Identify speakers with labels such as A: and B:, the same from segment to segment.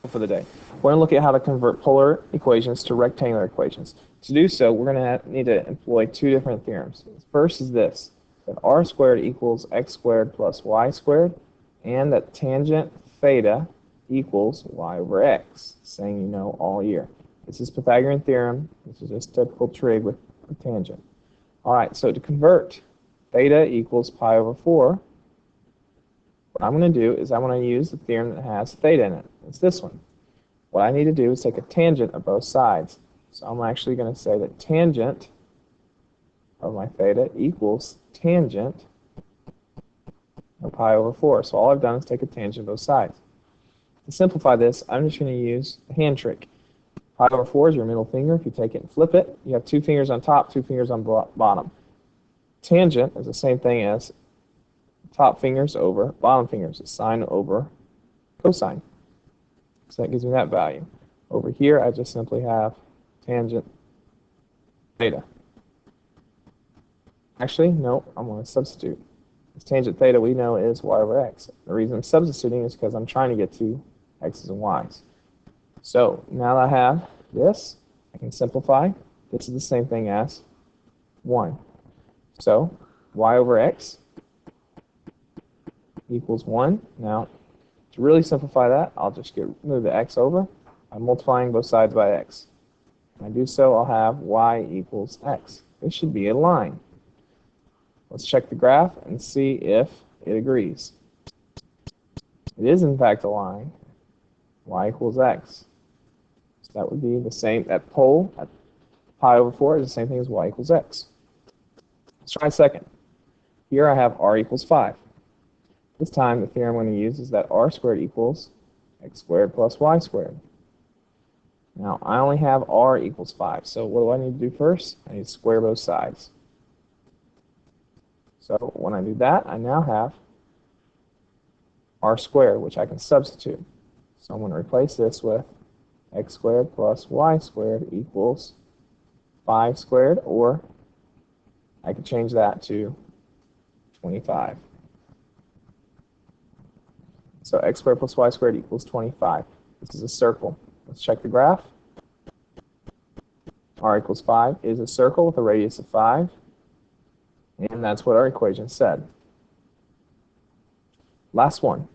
A: for the day. We're going to look at how to convert polar equations to rectangular equations. To do so, we're going to need to employ two different theorems. First is this, that r squared equals x squared plus y squared, and that tangent theta equals y over x, saying you know all year. This is Pythagorean theorem. This is just typical trig with a tangent. All right, so to convert theta equals pi over 4, what I'm going to do is I'm going to use the theorem that has theta in it. It's this one. What I need to do is take a tangent of both sides. So I'm actually going to say that tangent of my theta equals tangent of pi over 4. So all I've done is take a tangent of both sides. To simplify this, I'm just going to use a hand trick. Pi over 4 is your middle finger. If you take it and flip it, you have two fingers on top, two fingers on bottom. Tangent is the same thing as top fingers over bottom fingers. It's sine over cosine. So that gives me that value. Over here, I just simply have tangent theta. Actually, no, I'm going to substitute. This tangent theta we know is y over x. The reason I'm substituting is because I'm trying to get to x's and y's. So now that I have this, I can simplify. This is the same thing as 1. So y over x equals 1. Now, to really simplify that, I'll just move the x over by multiplying both sides by x. When I do so, I'll have y equals x. This should be a line. Let's check the graph and see if it agrees. It is, in fact, a line. Y equals x. So that would be the same. That pole at pi over 4 is the same thing as y equals x. Let's try a second. Here I have r equals 5. This time, the theorem I'm going to use is that r squared equals x squared plus y squared. Now, I only have r equals 5. So what do I need to do first? I need to square both sides. So when I do that, I now have r squared, which I can substitute. So I'm going to replace this with x squared plus y squared equals 5 squared, or I could change that to 25. So x squared plus y squared equals 25. This is a circle. Let's check the graph. R equals 5 is a circle with a radius of 5. And that's what our equation said. Last one.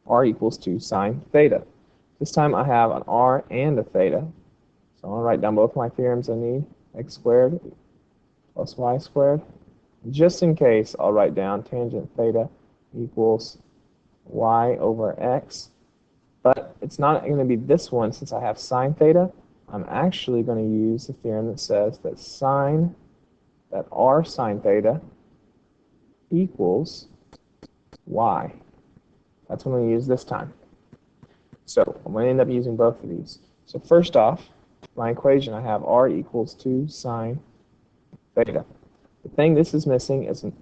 A: R equals 2 sine theta. This time I have an r and a theta. So I'm going to write down both my theorems I need. X squared plus y squared. Just in case, I'll write down tangent theta equals y over x. But it's not going to be this one since I have sine theta. I'm actually going to use the theorem that says that r sine theta equals y. That's what I'm going to use this time. So I'm going to end up using both of these. So first off, my equation, I have r equals 2 sine theta. The thing this is missing is an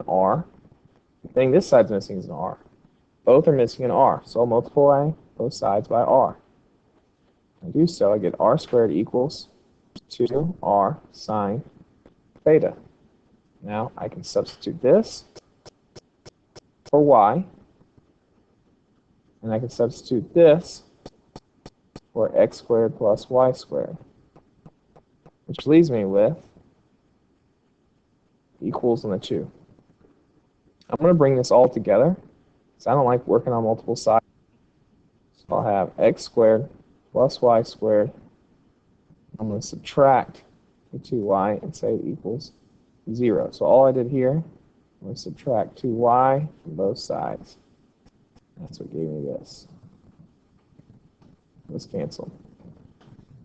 A: r. The thing this side's missing is an r. Both are missing an r, so I'll multiply both sides by r. When I do so, I get r squared equals 2r sine theta. Now I can substitute this for y, and I can substitute this for x squared plus y squared, which leaves me with equals on the 2. I'm going to bring this all together because I don't like working on multiple sides. So I'll have x squared plus y squared. I'm going to subtract the 2y and say it equals 0. So all I did here, I'm going to subtract 2y from both sides. That's what gave me this. Let's cancel.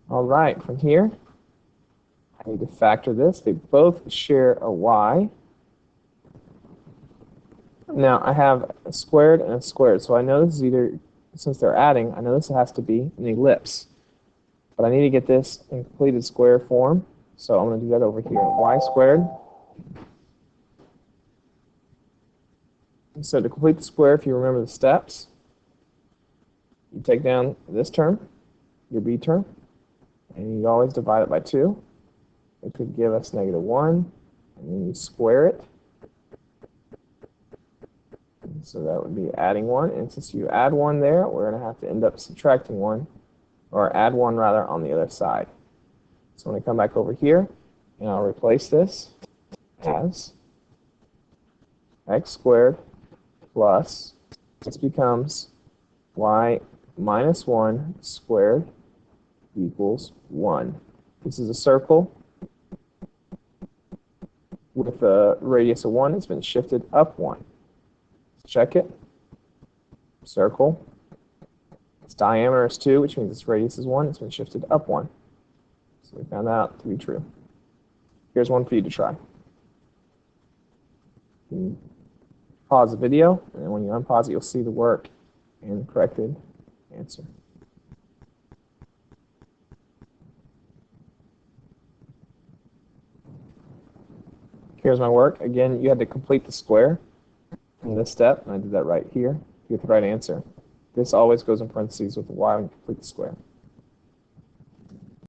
A: All right, from here, I need to factor this. They both share a y. Now, I have a squared and a squared, so I know this is either, since they're adding, I know this has to be an ellipse. But I need to get this in completed square form, so I'm going to do that over here. Y squared. So to complete the square, if you remember the steps, you take down this term, your b term, and you always divide it by 2. It could give us -1, and then you square it. So that would be adding 1. And since you add 1 there, we're going to have to end up subtracting 1, or add 1 rather, on the other side. So when I come back over here, and I'll replace this as x squared plus, this becomes y minus 1 squared equals 1. This is a circle with a radius of 1. It's been shifted up 1. Check it. Circle. Its diameter is 2, which means its radius is 1. It's been shifted up 1. So we found that out to be true. Here's one for you to try. You pause the video, and then when you unpause it, you'll see the work and the corrected answer. Here's my work. Again, you had to complete the square in this step, and I did that right here to get the right answer. This always goes in parentheses with the y when you complete the square.